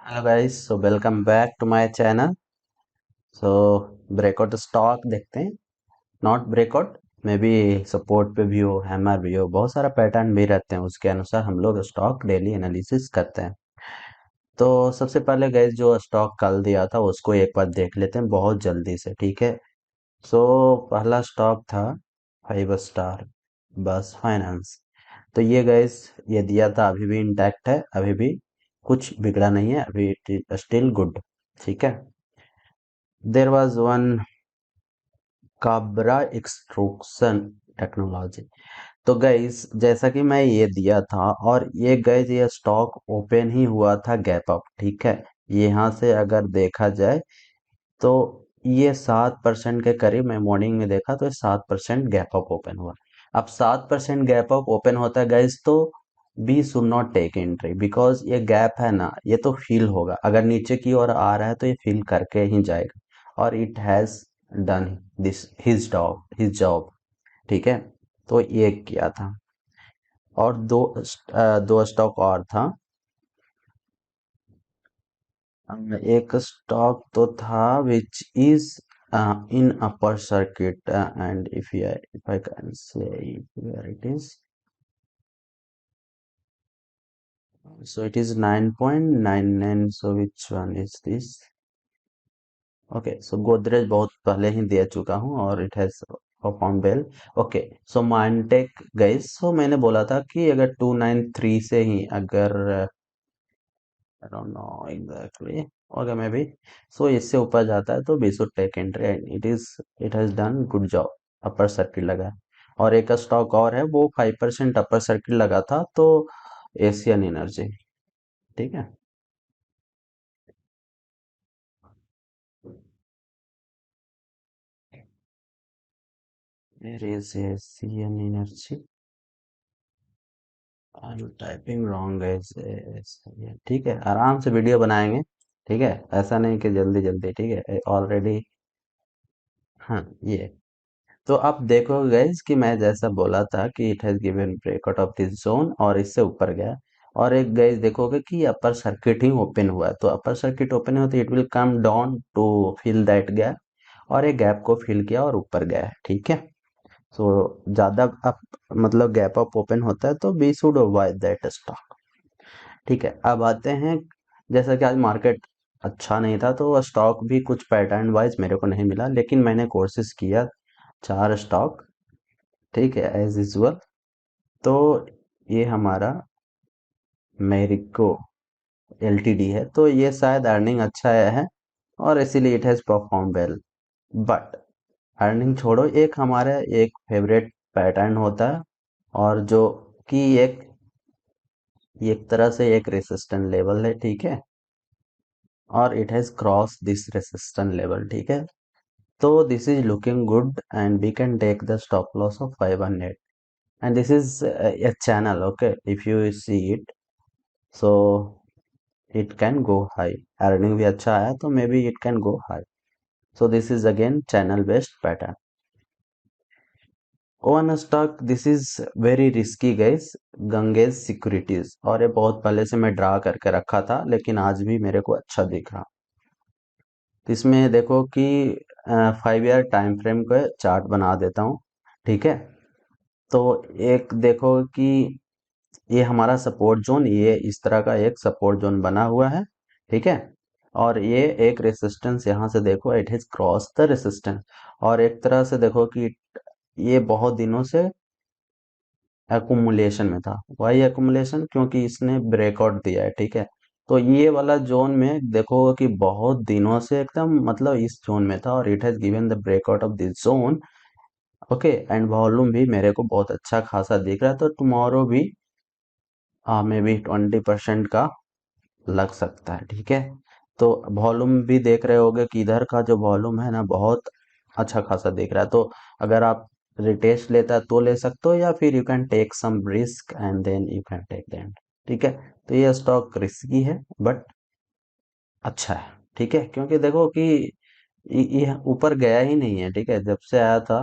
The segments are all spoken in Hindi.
Hello guys, so welcome back to my channel. So breakout stock देखते हैं। Not breakout, maybe support पे भी हो, हैमर भी हो, बहुत सारा पैटर्न भी रहते हैं। उसके अनुसार हम लोग स्टॉक डेली एनालिसिस करते हैं। तो सबसे पहले गाइस, जो स्टॉक कल दिया था उसको एक बार देख लेते हैं बहुत जल्दी से, ठीक है। सो पहला स्टॉक था 5 स्टार बस फाइनेंस। तो ये गाइस, ये दिया था, अभी भी इंटैक्ट है, अभी भी कुछ बिगड़ा नहीं है, अभी स्टिल गुड, ठीक है। There was one Kabra extrusion technology. तो गैस, जैसा कि मैं ये दिया था, और ये गैस ये स्टॉक ओपन ही हुआ था गैप अप, ठीक है। यहाँ से अगर देखा जाए तो ये 7% के करीब, मैं मॉर्निंग में देखा तो 7% गैप अप ओपन हुआ। अब 7% गैप अप ओपन होता है गैस, तो we should not take entry, because ये गैप है ना, ये तो फील होगा, अगर नीचे की ओर आ रहा है तो ये फील करके ही जाएगा। और it has done this his job, ठीक है। तो ये किया था। और दो स्टॉक और था। एक स्टॉक तो था which is in upper circuit, and if I can say where it is, so it is 9.99. So which one is this? Okay, so Godrej बहुत पहले ही दे चुका हूँ और it has perform well. Okay, so Mindtech guys, so मैंने बोला था कि अगर 293 से ही, अगर I don't know exactly, okay maybe, so इससे ऊपर जाता है तो we should take entry, and it has done good job, upper circuit लगा है। और एक स्टॉक और है, वो 5% अपर सर्किट लगा था, तो एशियन एनर्जी, ठीक है। Where is Asian Energy? I am typing wrong guys. ठीक है, आराम से वीडियो बनाएंगे, ठीक है। ऐसा नहीं कि जल्दी जल्दी, ठीक है, ऑलरेडी। हाँ, ये। तो आप देखो गाइस कि मैं जैसा बोला था कि it has given breakout of this zone और इससे ऊपर गया। और एक गाइस देखोगे कि अपर सर्किट ही ओपन हुआ है, तो अपर सर्किट ओपन हुआ तो it will come down to fill that gap. और एक गैप को फिल किया और ऊपर गया है, ठीक है। सो ज्यादा अप, मतलब गैप अप ओपन होता है तो we should avoid that stock, ठीक है। अब आते हैं, जैसा कि आज मार्केट अच्छा नहीं था तो स्टॉक भी कुछ पैटर्न वाइज मेरे को नहीं मिला, लेकिन मैंने कोशिश किया 4 स्टॉक, ठीक है, एज यूजुअल। तो ये हमारा मेरिको एलटीडी है, तो ये शायद अर्निंग अच्छा आया है और इसीलिए it has perform well. But earning छोड़ो, एक हमारा एक फेवरेट पैटर्न होता है, और जो कि एक तरह से एक रेसिस्टेंट लेवल है, ठीक है। और it has cross this resistant level, ठीक है। तो this is looking good and we can take the stop loss of 500, and this is a channel, okay, if you see it, so it can go high, earning भी अच्छा आया तो may be it can go high. So this is again channel based pattern. One stock, this is very risky guys, Ganges securities, और ये बहुत पहले से मैं ड्रा करके रखा था, लेकिन आज भी मेरे को अच्छा दिख रहा। तो इसमें देखो कि 5 ईयर टाइम फ्रेम का चार्ट बना देता हूँ, ठीक है। तो एक देखो कि ये हमारा सपोर्ट जोन, ये इस तरह का एक सपोर्ट जोन बना हुआ है, ठीक है। और ये एक रेसिस्टेंस, यहाँ से देखो it has cross the resistance. और एक तरह से देखो कि ये बहुत दिनों से एकुमुलेशन में था। Why accumulation? क्योंकि इसने ब्रेकआउट दिया है, ठीक है। तो ये वाला जोन में देखो कि बहुत दिनों से एकदम, मतलब इस जोन में था, और it has given the breakout of this zone, okay. And volume भी मेरे को बहुत अच्छा खासा दिख रहा है, तो टुमारो भी मे बी 20% का लग सकता है, ठीक है। तो वॉल्यूम भी देख रहे होगे कि इधर का जो वॉल्यूम है ना, बहुत अच्छा खासा दिख रहा है। तो अगर आप रिटेस्ट लेता है तो ले सकते हो, या फिर you can take some risk and then you can take them, ठीक है। तो ये स्टॉक रिस्की है बट अच्छा है, ठीक है, क्योंकि देखो कि ये ऊपर गया ही नहीं है, ठीक है। जब से आया था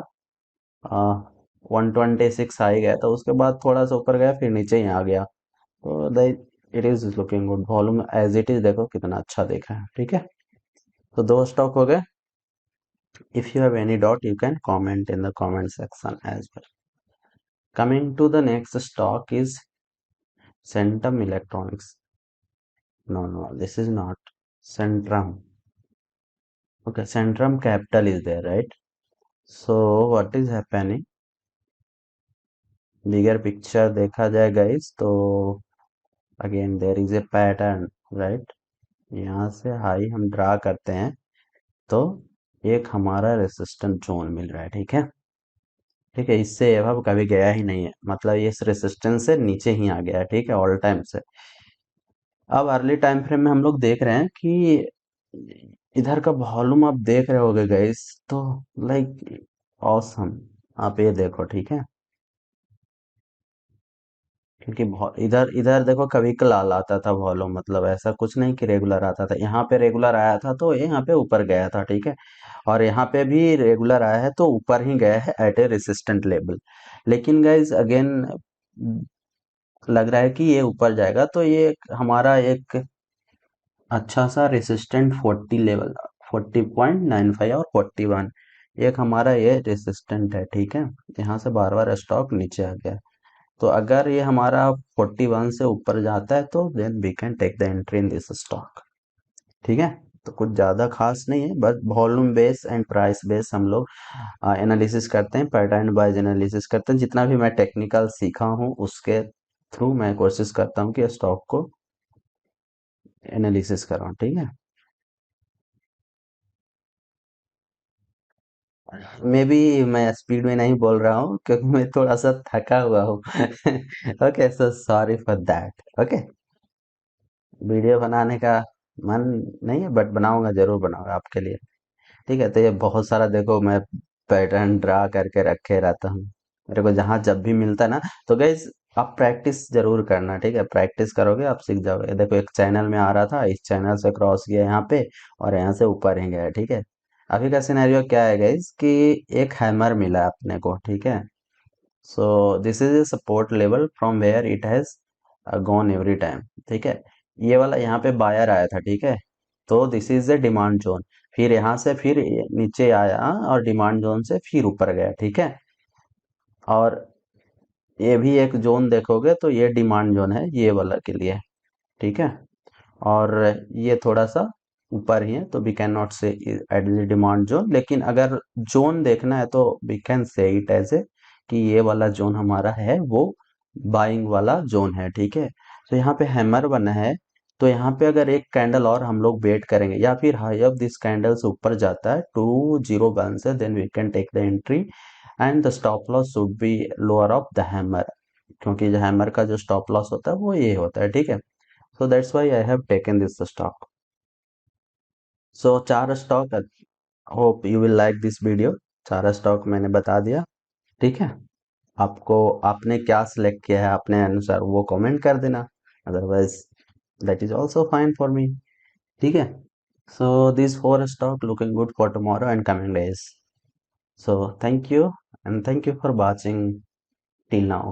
126 आ ही गया था, उसके बाद थोड़ा सा ऊपर गया, फिर नीचे ही आ गया। तो it is looking good, volume as it is देखो कितना अच्छा देखा है, ठीक है। तो दो स्टॉक हो गए। If you have any doubt you can comment in the comment section as well. Coming to the next stock is Centum Electronics. No, no, this is not Centrum. Okay, Centrum Capital is there, right? So what is happening? Bigger picture देखा जाए guys, तो again there is a pattern, right? यहाँ से हाई हम ड्रा करते हैं तो एक हमारा रेसिस्टेंट जोन मिल रहा है, ठीक है। ठीक है, इससे अब कभी गया ही नहीं है, मतलब ये इस रेसिस्टेंस से नीचे ही आ गया है, ठीक है, ऑल टाइम से। अब अर्ली टाइम फ्रेम में हम लोग देख रहे हैं कि इधर का वॉल्यूम आप देख रहे होगे गाइस, तो लाइक ऑसम। आप ये देखो, ठीक है, क्योंकि इधर इधर देखो कभी कलाल आता था वॉल्यूम, मतलब ऐसा कुछ नहीं कि रेगुलर आता था। यहाँ पे रेगुलर आया था तो ये यहाँ पे ऊपर गया था, ठीक है। और यहाँ पे भी रेगुलर आया है तो ऊपर ही गया है एट ए रेसिस्टेंट लेवल। लेकिन गाइस अगेन लग रहा है कि ये ऊपर जाएगा, तो ये हमारा एक अच्छा सा रेसिस्टेंट 40 लेवल, 40.95 और 41, एक हमारा ये रेसिस्टेंट है, ठीक है। यहाँ से बार बार स्टॉक नीचे आ गया, तो अगर ये हमारा 41 से ऊपर जाता है तो then we can take the entry in this stock, ठीक है। तो कुछ ज़्यादा खास नहीं है, बस volume base and price base हम लोग एनालिसिस करते हैं, पैटर्न वाइज एनालिसिस करते हैं। जितना भी मैं टेक्निकल सीखा हूँ उसके थ्रू मैं कोशिश करता हूँ कि स्टॉक को एनालिसिस कराऊँ, ठीक है। मे बी मैं स्पीड में नहीं बोल रहा हूँ क्योंकि मैं थोड़ा सा थका हुआ हूँ। Okay, so sorry for that. Okay, video बनाने का मन नहीं है बट बनाऊंगा, जरूर बनाऊंगा आपके लिए, ठीक है। तो ये बहुत सारा देखो मैं पैटर्न ड्रा करके रखे रहता हूँ, मेरे को जहाँ जब भी मिलता है ना। तो गाइस आप प्रैक्टिस जरूर करना, ठीक है, प्रैक्टिस करोगे आप सीख जाओगे। देखो एक चैनल में आ रहा था, इस चैनल से क्रॉस किया यहाँ पे और यहाँ से ऊपर ही गया, ठीक है। अभी का सिनेरियो क्या है गाइस कि एक हैमर मिला अपने को, ठीक है। So this is a support level from where it has gone every time, ठीक है। ये वाला यहाँ पे बायर आया था, ठीक है, तो this is A demand zone. फिर यहाँ से फिर ये नीचे आया और डिमांड जोन से फिर ऊपर गया, ठीक है। और ये भी एक जोन देखोगे तो ये डिमांड जोन है ये वाला के लिए, ठीक है। और ये थोड़ा सा ऊपर ही है तो we can not say at the demand zone, लेकिन अगर जोन देखना है तो we can say it as a कि ये वाला जोन हमारा है वो बाइंग वाला जोन है, ठीक है। तो यहाँ पे हैमर बना है, तो यहाँ पे अगर एक कैंडल और हम लोग वेट करेंगे या फिर हाई ऑफ दिस कैंडल से ऊपर जाता है 201 से, then we can take the entry and the stop loss should be lower of the hammer, क्योंकि जो हैमर का जो स्टॉप लॉस होता है वो ये होता है, ठीक है। So that's why I have taken this stock. So चार stock, hope you will like this video. चार स्टॉक मैंने बता दिया, ठीक है। आपको आपने क्या सिलेक्ट किया है अपने अनुसार वो कमेंट कर देना, otherwise that is also fine for me, ठीक है। So this four stock looking good for tomorrow and coming days. So thank you and thank you for watching till now.